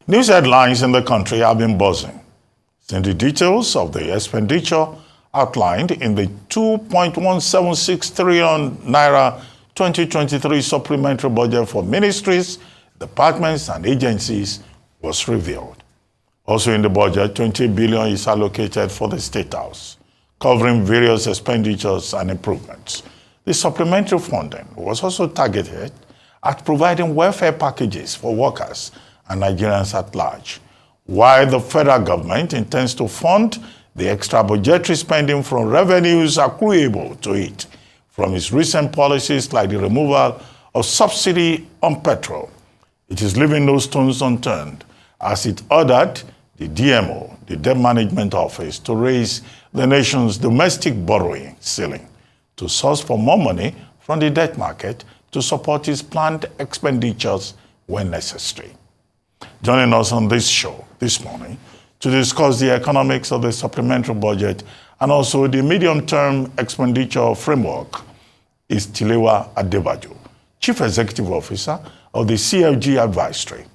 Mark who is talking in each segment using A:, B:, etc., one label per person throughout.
A: News headlines in the country have been buzzing since the details of the expenditure outlined in the 2.176 trillion naira 2023 supplementary budget for ministries, departments, and agencies was revealed. Also in the budget, 20 billion is allocated for the State House, covering various expenditures and improvements. The supplementary funding was also targeted at providing welfare packages for workers and Nigerians at large, while the federal government intends to fund the extra budgetary spending from revenues accruable to it from its recent policies like the removal of subsidy on petrol. It is leaving no stones unturned as it ordered the DMO, the Debt Management Office, to raise the nation's domestic borrowing ceiling to source for more money from the debt market to support its planned expenditures when necessary. Joining us on this show this morning to discuss the economics of the supplementary budget and also the medium-term expenditure framework is Tilewa Adebajo, Chief Executive Officer of the CFG Advisory.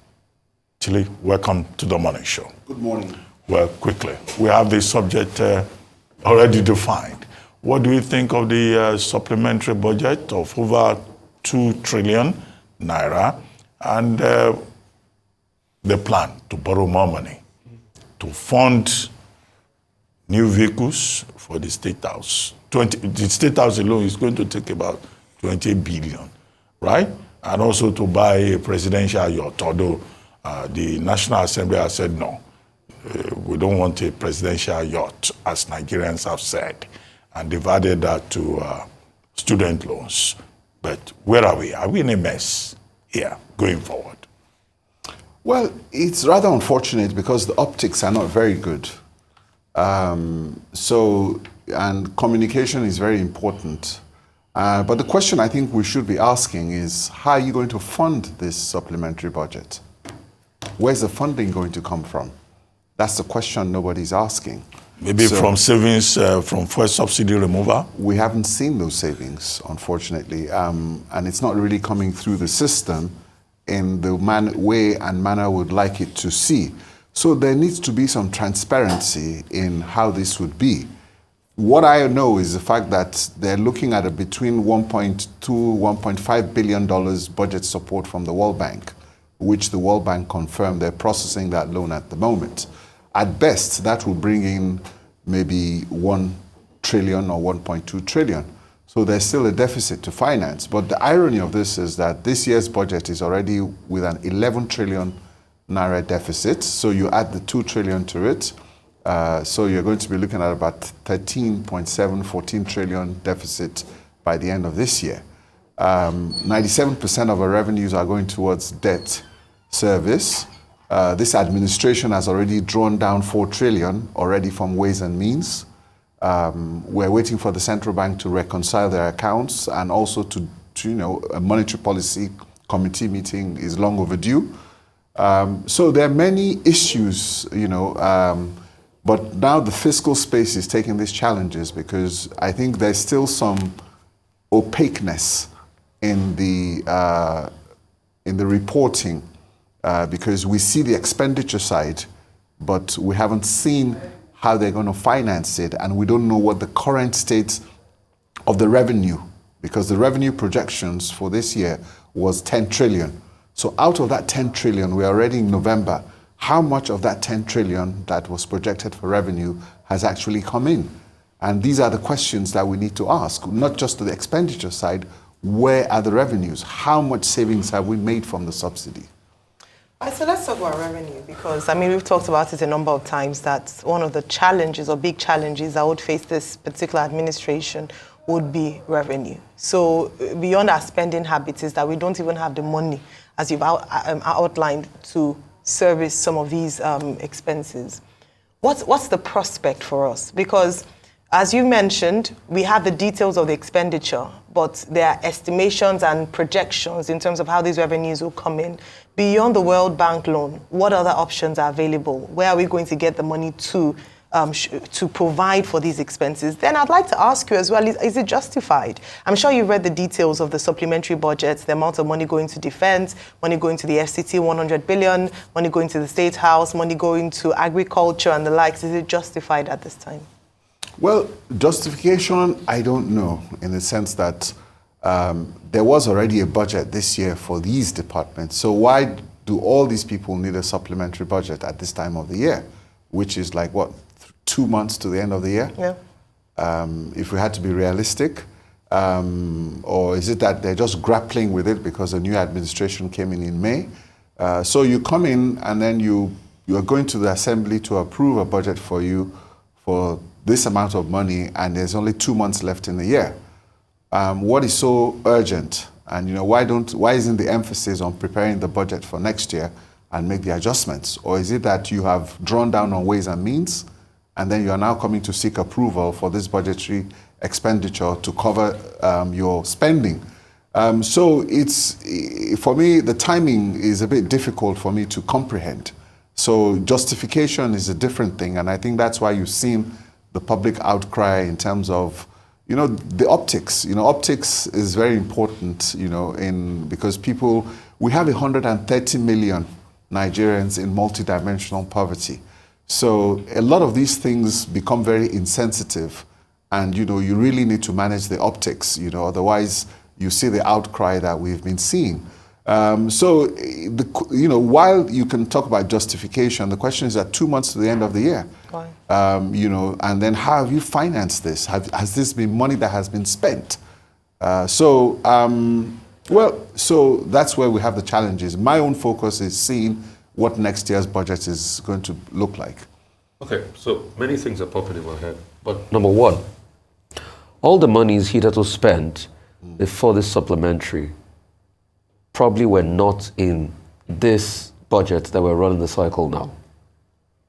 A: Tile, welcome to the morning show.
B: Good morning.
A: Well, quickly, we have the subject already defined. What do you think of the supplementary budget of over 2 trillion naira and the plan to borrow more money to fund new vehicles for the State House? The State House alone is going to take about 20 billion, right? And also to buy a presidential yacht, although the National Assembly has said no. We don't want a presidential yacht, as Nigerians have said. And they've added that to student loans. But where are we? Are we in a mess here going forward?
B: Well, it's rather unfortunate because the optics are not very good. And communication is very important. But the question I think we should be asking is, how are you going to fund this supplementary budget? Where's the funding going to come from? That's the question nobody's asking.
A: Maybe from savings from fuel subsidy removal?
B: We haven't seen those savings, unfortunately. And it's not really coming through the system in the way and manner we would like it to see. So there needs to be some transparency in how this would be. What I know is the fact that they're looking at a between $1.2, $1.5 billion budget support from the World Bank, which the World Bank confirmed they're processing that loan at the moment. At best, that will bring in maybe 1 trillion or 1.2 trillion. So there's still a deficit to finance. But the irony of this is that this year's budget is already with an 11 trillion naira deficit. So you add the 2 trillion to it. So you're going to be looking at about 13.7, 14 trillion deficit by the end of this year. 97% of our revenues are going towards debt service. This administration has already drawn down 4 trillion already from Ways and Means. We're waiting for the central bank to reconcile their accounts, and also to a monetary policy committee meeting is long overdue. So there are many issues, but now the fiscal space is taking these challenges because I think there's still some opaqueness in the reporting because we see the expenditure side, but we haven't seen how they're going to finance it, and we don't know what the current state of the revenue, because the revenue projections for this year was 10 trillion. So out of that 10 trillion, we're already in November. How much of that 10 trillion that was projected for revenue has actually come in? And these are the questions that we need to ask, not just to the expenditure side. Where are the revenues? How much savings have we made from the subsidy?
C: So let's talk about revenue, because we've talked about it a number of times that one of the challenges or big challenges that would face this particular administration would be revenue. So beyond our spending habits is that we don't even have the money, as you've outlined, to service some of these expenses. What's the prospect for us? Because as you mentioned, we have the details of the expenditure, but there are estimations and projections in terms of how these revenues will come in. Beyond the World Bank loan, what other options are available? Where are we going to get the money to to provide for these expenses, then I'd like to ask you as well, is it justified? I'm sure you've read the details of the supplementary budgets, the amount of money going to defense, money going to the FCT, 100 billion, money going to the State House, money going to agriculture and the likes. Is it justified at this time?
B: Well, justification, I don't know, in the sense that there was already a budget this year for these departments. So why do all these people need a supplementary budget at this time of the year, which is like, what, 2 months to the end of the year?
C: Yeah.
B: If we had to be realistic, or is it that they're just grappling with it because a new administration came in May? So you come in and then you are going to the assembly to approve a budget for you for this amount of money, and there's only 2 months left in the year. What is so urgent? And why isn't the emphasis on preparing the budget for next year and make the adjustments? Or is it that you have drawn down on ways and means, and then you are now coming to seek approval for this budgetary expenditure to cover your spending? So it's, for me, the timing is a bit difficult for me to comprehend. So justification is a different thing, and I think that's why you've seen the public outcry in terms of, the optics. Optics is very important, because we have 130 million Nigerians in multidimensional poverty. So a lot of these things become very insensitive, and you really need to manage the optics, otherwise you see the outcry that we've been seeing. So while you can talk about justification, the question is that 2 months to the end of the year,
C: Why?
B: And then how have you financed this? Has this been money that has been spent? So that's where we have the challenges. My own focus is seeing what next year's budget is going to look like.
D: Okay, so many things are popping in my head. But number one, all the monies hitherto spent before this supplementary probably were not in this budget that we're running the cycle now.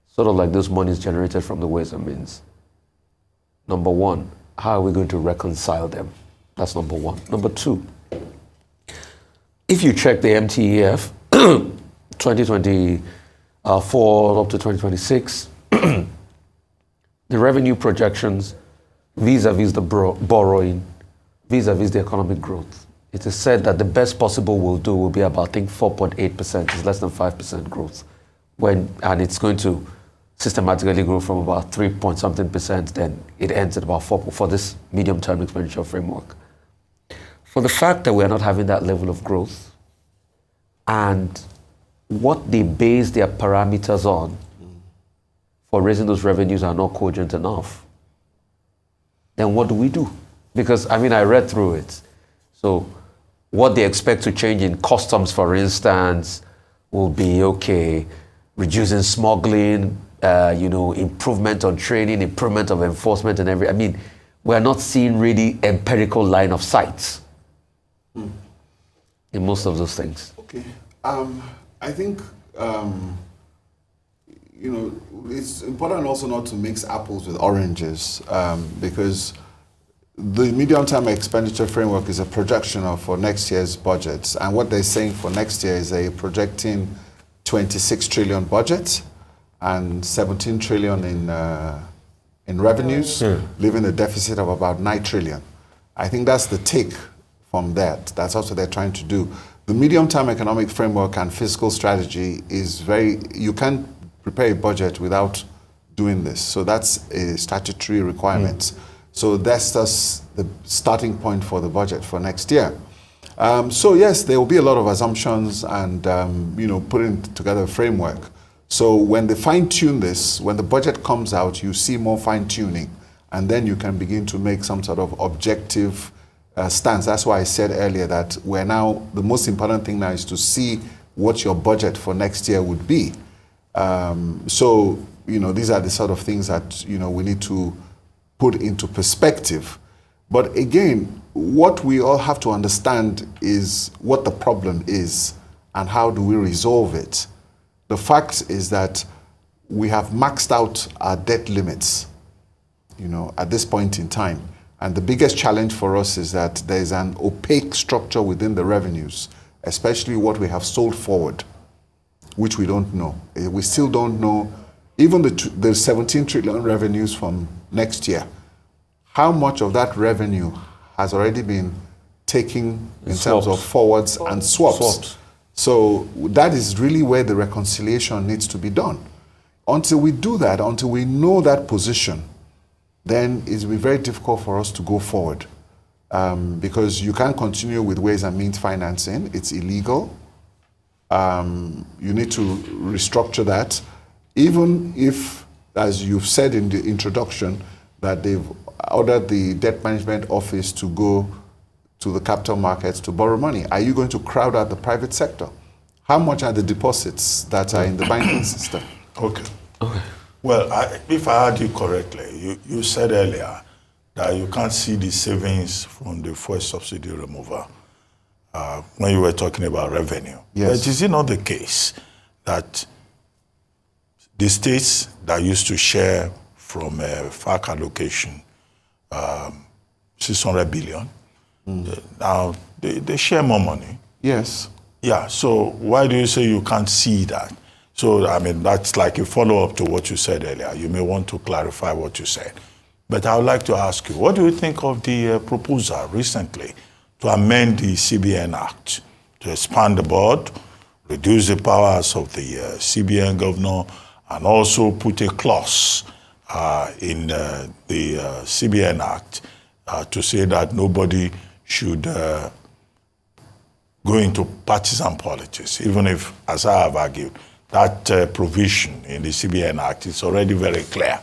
D: Sort of like those monies generated from the ways and means. Number one, how are we going to reconcile them? That's number one. Number two, if you check the MTEF 2024 up to 2026, the revenue projections vis-a-vis the borrowing, vis-a-vis the economic growth, it is said that the best possible we'll do will be about, I think, 4.8%. It's less than 5% growth. And it's going to systematically grow from about 3-point-something%, then it ends at about 4% for this medium-term expenditure framework. For the fact that we're not having that level of growth, and what they base their parameters on for raising those revenues are not cogent enough, then what do we do? Because, I read through it. So what they expect to change in customs, for instance, will be, okay, reducing smuggling, improvement on training, improvement of enforcement and we're not seeing really empirical line of sight in most of those things.
B: Okay. I think, it's important also not to mix apples with oranges, because the medium-term expenditure framework is a projection for next year's budgets. And what they're saying for next year is they're projecting 26 trillion budget and 17 trillion in revenues, leaving a deficit of about 9 trillion. I think that's the take from that. That's also what they're trying to do. The medium-term economic framework and fiscal strategy is you can't prepare a budget without doing this. So that's a statutory requirement. So that's just the starting point for the budget for next year. So yes, there will be a lot of assumptions and putting together a framework. So when they fine-tune this, when the budget comes out, you see more fine-tuning, and then you can begin to make some sort of objective stance. That's why I said earlier that the most important thing now is to see what your budget for next year would be. So these are the sort of things that we need to put into perspective. But again, what we all have to understand is what the problem is and how do we resolve it. The fact is that we have maxed out our debt limits, at this point in time. And the biggest challenge for us is that there is an opaque structure within the revenues, especially what we have sold forward, which we don't know. We still don't know even the 17 trillion revenues from next year, how much of that revenue has already been taken in terms of forwards and swaps? So that is really where the reconciliation needs to be done. Until we do that, until we know that position, then it will be very difficult for us to go forward. Because you can't continue with ways and means financing. It's illegal. You need to restructure that. Even if, as you've said in the introduction, that they've ordered the debt management office to go to the capital markets to borrow money. Are you going to crowd out the private sector? How much are the deposits that are in the banking system?
A: Okay. Well, if I heard you correctly, you said earlier that you can't see the savings from the fuel subsidy removal when you were talking about revenue.
B: Yes.
A: But is it not the case that the states that used to share from FAC allocation 600 billion, now they share more money?
B: Yes.
A: Yeah, so why do you say you can't see that? So, I mean, that's like a follow-up to what you said earlier. You may want to clarify what you said. But I would like to ask you, what do you think of the proposal recently to amend the CBN Act, to expand the board, reduce the powers of the CBN governor, and also put a clause in the CBN Act to say that nobody should go into partisan politics, even if, as I have argued, that provision in the CBN Act is already very clear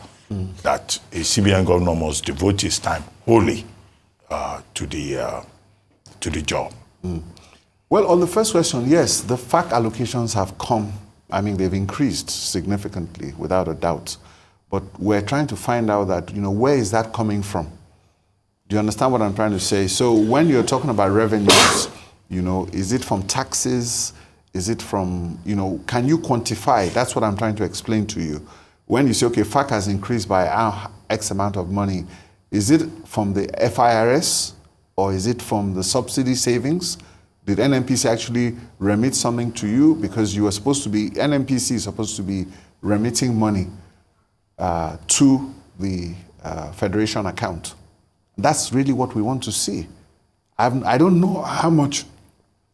A: that a CBN governor must devote his time wholly to the job.
B: Well, on the first question, yes, the FAC allocations have come. I mean, they've increased significantly, without a doubt. But we're trying to find out that, where is that coming from? Do you understand what I'm trying to say? So when you're talking about revenues, is it from taxes? Is it from, can you quantify? That's what I'm trying to explain to you. When you say, okay, FAC has increased by X amount of money, is it from the FIRS or is it from the subsidy savings? Did NNPC actually remit something to you? Because you were supposed to be, NNPC is supposed to be remitting money to the Federation account. That's really what we want to see. I don't know how much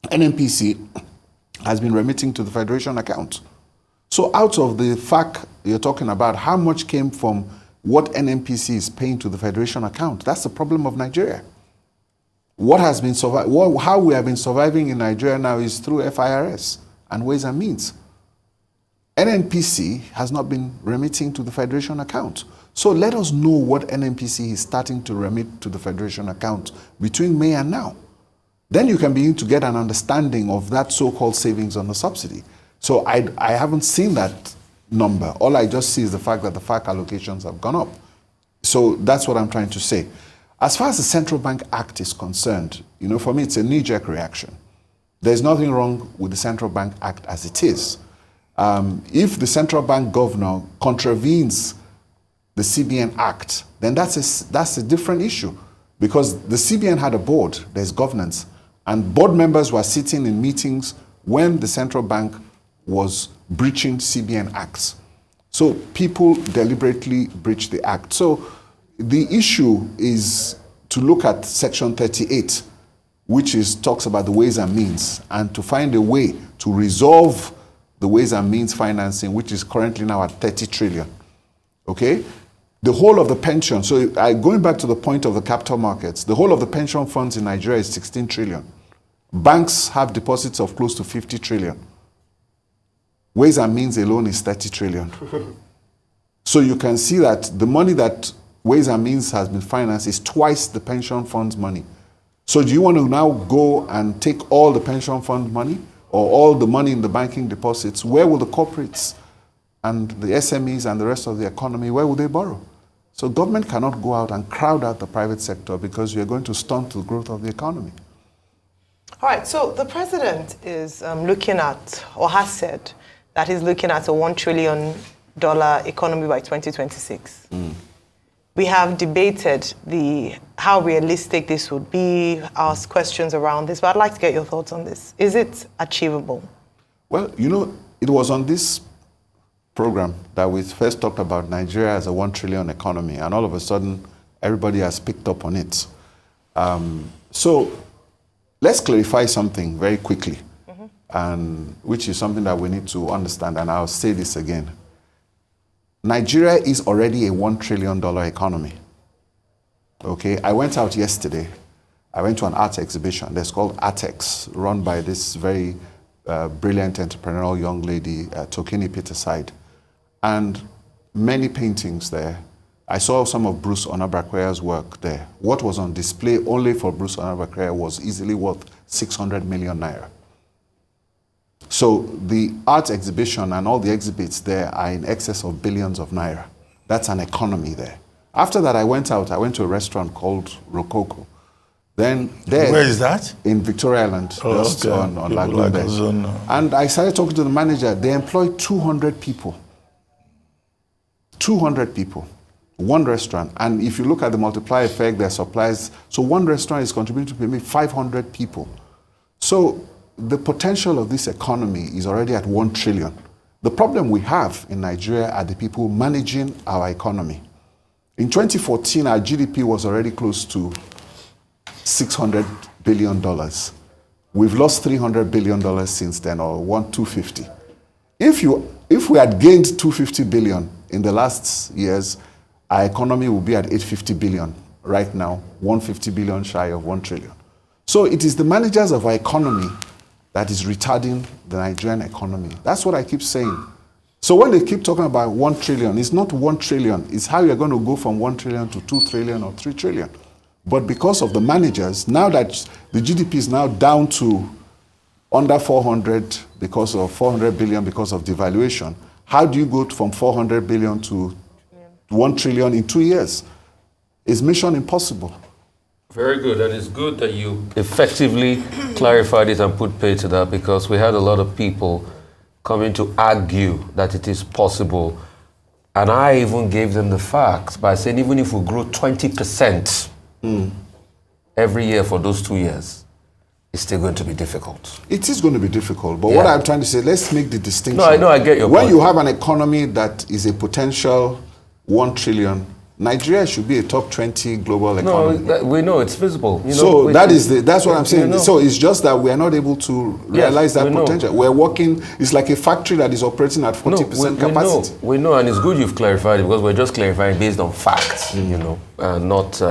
B: NNPC has been remitting to the Federation account. So out of the FAC you're talking about, how much came from what NNPC is paying to the Federation account? That's the problem of Nigeria. What has been how we have been surviving in Nigeria now is through FIRS and Ways and Means. NNPC has not been remitting to the Federation account. So let us know what NNPC is starting to remit to the Federation account between May and now. Then you can begin to get an understanding of that so-called savings on the subsidy. So I haven't seen that number. All I just see is the fact that the FAC allocations have gone up. So that's what I'm trying to say. As far as the Central Bank Act is concerned, for me, it's a knee-jerk reaction. There's nothing wrong with the Central Bank Act as it is. If the central bank governor contravenes the CBN Act, then that's a different issue. Because the CBN had a board, there's governance, and board members were sitting in meetings when the central bank was breaching CBN acts. So people deliberately breached the act. So the issue is to look at Section 38, which talks about the ways and means, and to find a way to resolve the ways and means financing, which is currently now at 30 trillion. Okay? The whole of the pension, so going back to the point of the capital markets, the whole of the pension funds in Nigeria is 16 trillion. Banks have deposits of close to 50 trillion. Ways and means alone is 30 trillion. So you can see that the money that Ways and Means has been financed is twice the pension fund's money. So do you want to now go and take all the pension fund money or all the money in the banking deposits? Where will the corporates and the SMEs and the rest of the economy, where will they borrow? So government cannot go out and crowd out the private sector because we are going to stunt the growth of the economy.
C: All right, so the president is looking at, or has said, that he's looking at a $1 trillion economy by 2026. We have debated how realistic this would be, asked questions around this, but I'd like to get your thoughts on this. Is it achievable?
B: Well, it was on this program that we first talked about Nigeria as a 1 trillion economy, and all of a sudden, everybody has picked up on it. So let's clarify something very quickly, and which is something that we need to understand, and I'll say this again. Nigeria is already a $1 trillion economy. Okay, I went out yesterday. I went to an art exhibition that's called Artex, run by this very brilliant entrepreneurial young lady, Tokini Peterside, and many paintings there. I saw some of Bruce Onabakwe's work there. What was on display only for Bruce Onabakwe was easily worth 600 million naira. So the art exhibition and all the exhibits there are in excess of billions of naira. That's an economy there. After that, I went to a restaurant called Rococo. Then there,
A: where is that?
B: In Victoria Island, just on Lagoon Bay. And I started talking to the manager. They employ 200 people. 200 people. One restaurant. And if you look at the multiplier effect, their supplies, so one restaurant is contributing to maybe 500 people. So the potential of this economy is already at 1 trillion. The problem we have in Nigeria are the people managing our economy. In 2014, our GDP was already close to $600 billion. We've lost $300 billion since then, or 250. If we had gained 250 billion in the last years, our economy will be at 850 billion right now, 150 billion shy of 1 trillion. So it is the managers of our economy that is retarding the Nigerian economy. That's what I keep saying. So when they keep talking about 1 trillion, it's not 1 trillion. It's how you're going to go from 1 trillion to 2 trillion or 3 trillion. But because of the managers, now that the GDP is now down to under 400 because of 400 billion because of devaluation, how do you go from 400 billion to 1 trillion in 2 years? It's mission impossible.
D: Very good, and it's good that you effectively clarified it and put pay to that, because we had a lot of people coming to argue that it is possible. And I even gave them the facts by saying even if we grow 20% every year for those 2 years, it's still going to be difficult.
B: It is going to be difficult, but what I'm trying to say, let's make the distinction.
D: No, I know, I get your
B: point.
D: point.
B: When you have an economy that is a potential 1 trillion, Nigeria should be a top 20 global economy.
D: No, we know it's visible. You know,
B: so that's what I'm saying. You know. So it's just that we are not able to realize that potential. We're working, it's like a factory that is operating at 40% capacity.
D: We know, and it's good you've clarified it, because we're just clarifying based on facts, you know, not,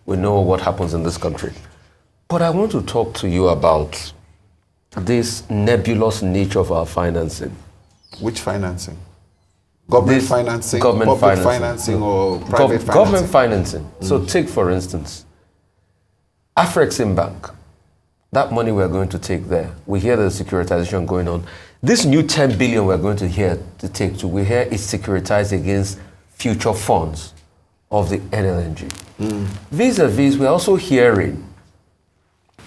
D: we know what happens in this country. But I want to talk to you about this nebulous nature of our financing.
B: Which financing? Government financing,
D: government
B: public financing, or private financing?
D: Government financing. So take, for instance, Afrexim Bank. That money we're going to take there, we hear the securitization going on. This new 10 billion we're going to take to, we hear it's securitized against future funds of the NLNG. Vis-a-vis, we're also hearing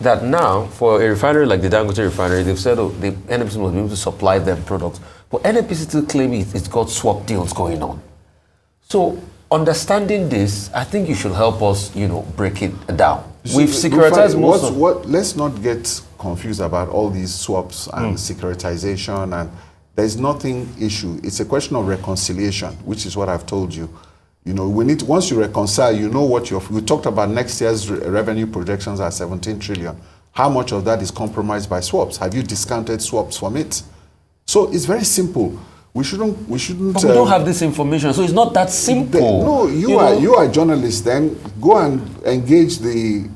D: that now, for a refinery like the Dangote refinery, they've said the NNPC must be able to supply them products. But NNPC still claiming it's got swap deals going on. So, understanding this, I think you should help us, you know, break it down. We've securitized most of...
B: Let's not get confused about all these swaps and securitization, and there's nothing issue. It's a question of reconciliation, which is what I've told you. You know, we need, once you reconcile, you know what we talked about next year's revenue projections are 17 trillion. How much of that is compromised by swaps? Have you discounted swaps from it? So it's very simple. We shouldn't. But
D: we don't have this information, so it's not that simple.
B: You are journalists. Then go and engage the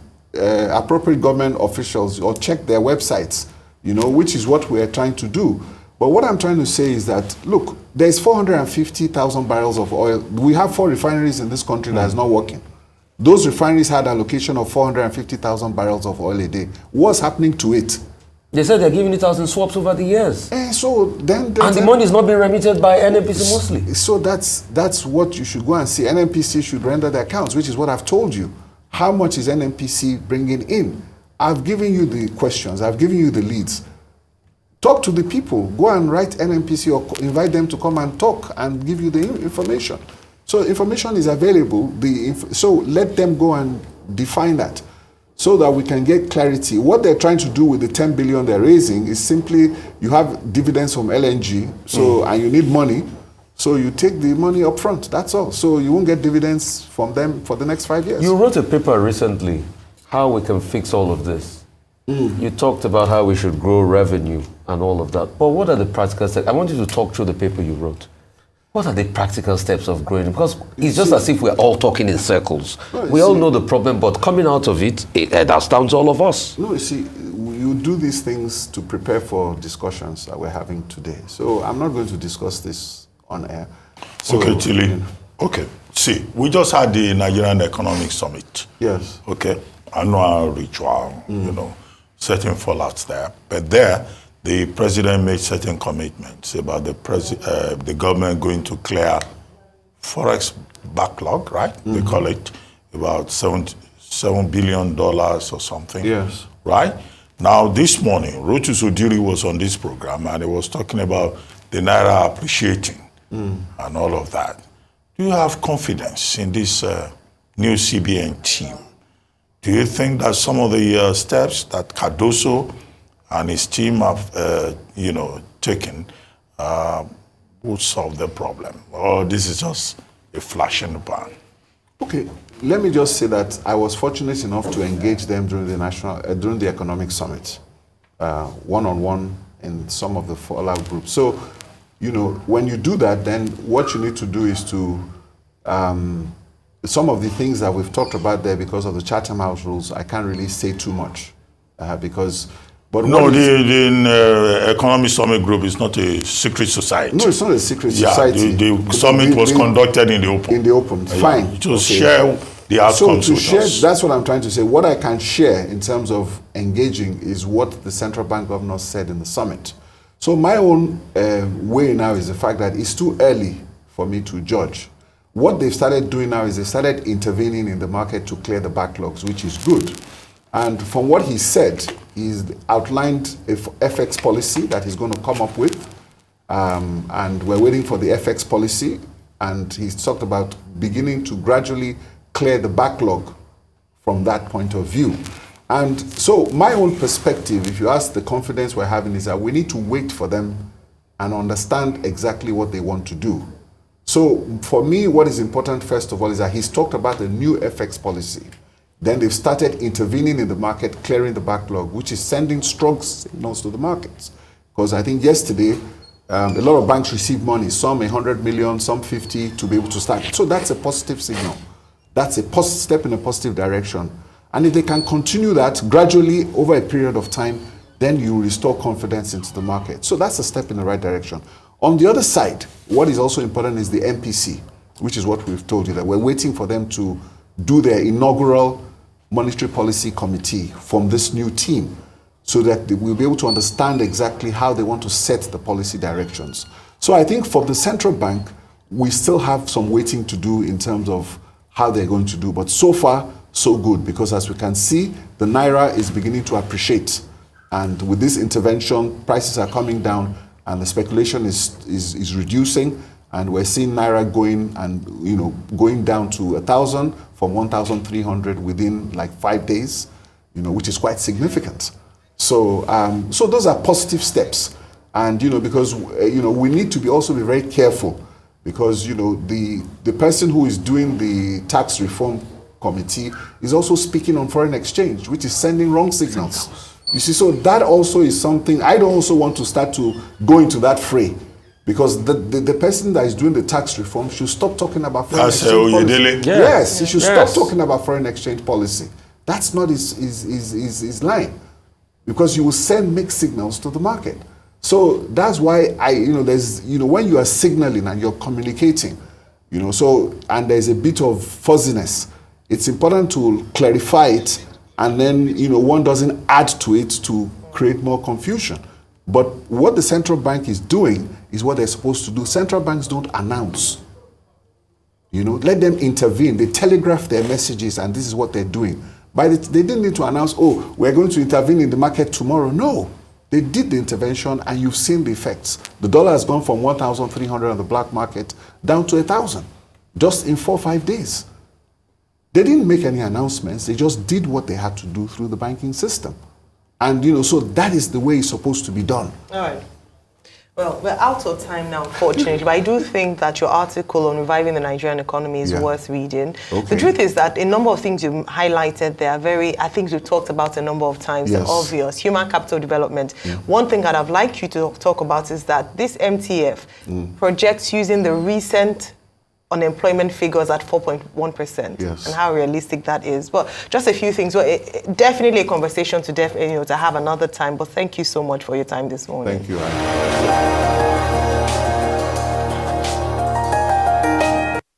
B: appropriate government officials or check their websites. You know, which is what we are trying to do. But what I'm trying to say is that, look, there's 450,000 barrels of oil. We have 4 refineries in this country that is not working. Those refineries had allocation of 450,000 barrels of oil a day. What's happening to it?
D: They said they're giving it out in swaps over the years.
B: So then
D: and the money is not being remitted by NNPC mostly.
B: So that's what you should go and see. NNPC should render the accounts, which is what I've told you. How much is NNPC bringing in? I've given you the questions. I've given you the leads. Talk to the people. Go and write NNPC or invite them to come and talk and give you the information. So information is available. So let them go and define that so that we can get clarity. What they're trying to do with the 10 billion they're raising is simply, you have dividends from LNG, and you need money. So you take the money up front, that's all. So you won't get dividends from them for the next 5 years.
D: You wrote a paper recently, how we can fix all of this. You talked about how we should grow revenue and all of that. But what are the practical steps? I want you to talk through the paper you wrote. What are the practical steps of growing? Because it's just as if we're all talking in circles. We all know the problem, but coming out of it, it astounds all of us.
B: No, you see, you do these things to prepare for discussions that we're having today. So I'm not going to discuss this on air. So,
A: Okay, Chile. Okay. See, we just had the Nigerian Economic Summit.
B: Yes.
A: Okay. Annual ritual, you know, certain fallouts there. But there, the president made certain commitments about the government going to clear forex backlog, right? They call it about $7 billion or something.
B: Yes.
A: Right? Now, this morning, Rochus Odiri was on this program and he was talking about the Naira appreciating and all of that. Do you have confidence in this new CBN team? Do you think that some of the steps that Cardoso and his team have, taken would solve the problem? Or this is just a flash in the pan?
B: Okay, let me just say that I was fortunate enough to engage them during the Economic Summit, one-on-one in some of the fallout groups. So, when you do that, then what you need to do is to, some of the things that we've talked about there because of the Chatham House rules, I can't really say too much But
A: no, the Economic Summit Group is not a secret society.
B: No, it's not a secret society.
A: The summit was conducted in the open.
B: In the open, fine.
A: To share the outcomes with us.
B: That's what I'm trying to say. What I can share in terms of engaging is what the central bank governor said in the summit. So my own way now is the fact that it's too early for me to judge. What they've started doing now is they started intervening in the market to clear the backlogs, which is good. And from what he said, he's outlined a FX policy that he's going to come up with. And we're waiting for the FX policy. And he's talked about beginning to gradually clear the backlog from that point of view. And so my own perspective, if you ask the confidence we're having, is that we need to wait for them and understand exactly what they want to do. So for me, what is important, first of all, is that he's talked about the new FX policy. Then they've started intervening in the market, clearing the backlog, which is sending strong signals to the markets. Because I think yesterday, a lot of banks received money, some 100 million, some 50, to be able to start. So that's a positive signal. That's a step in a positive direction. And if they can continue that gradually over a period of time, then you restore confidence into the market. So that's a step in the right direction. On the other side, what is also important is the MPC, which is what we've told you, that we're waiting for them to do their inaugural monetary policy committee from this new team so that we'll be able to understand exactly how they want to set the policy directions. So I think for the central bank, we still have some waiting to do in terms of how they're going to do. But so far, so good, because as we can see, the Naira is beginning to appreciate. And with this intervention, prices are coming down and the speculation is reducing. And we're seeing Naira going down to 1,000 from 1,300 within like 5 days, which is quite significant. So those are positive steps. And, because, we need to also be very careful because, the person who is doing the tax reform committee is also speaking on foreign exchange, which is sending wrong signals. You see, so that also is something, I don't also want to start to go into that fray. Because the person that is doing the tax reform should stop talking about foreign exchange policy. Yes, he should stop talking about foreign exchange policy. That's not his line. Because you will send mixed signals to the market. So that's why there's, when you are signaling and you're communicating, and there's a bit of fuzziness, it's important to clarify it and then, one doesn't add to it to create more confusion. But what the central bank is doing is what they're supposed to do. Central banks don't announce. Let them intervene. They telegraph their messages, and this is what they're doing. They didn't need to announce, we're going to intervene in the market tomorrow. No. They did the intervention, and you've seen the effects. The dollar has gone from 1,300 on the black market down to 1,000, just in 4 or 5 days. They didn't make any announcements. They just did what they had to do through the banking system. And, so that is the way it's supposed to be done.
C: All right. Well, we're out of time now, unfortunately, but I do think that your article on reviving the Nigerian economy is worth reading.
B: Okay.
C: The truth is that a number of things you highlighted there are I think we've talked about a number of times,
B: Yes.
C: they're obvious. Human capital development. One thing that I'd like you to talk about is that this MTF projects using the recent unemployment figures at 4.1%,
B: Yes.
C: and how realistic that is. But just a few things. Well, definitely a conversation to to have another time. But thank you so much for your time this morning.
B: Thank you, Anna.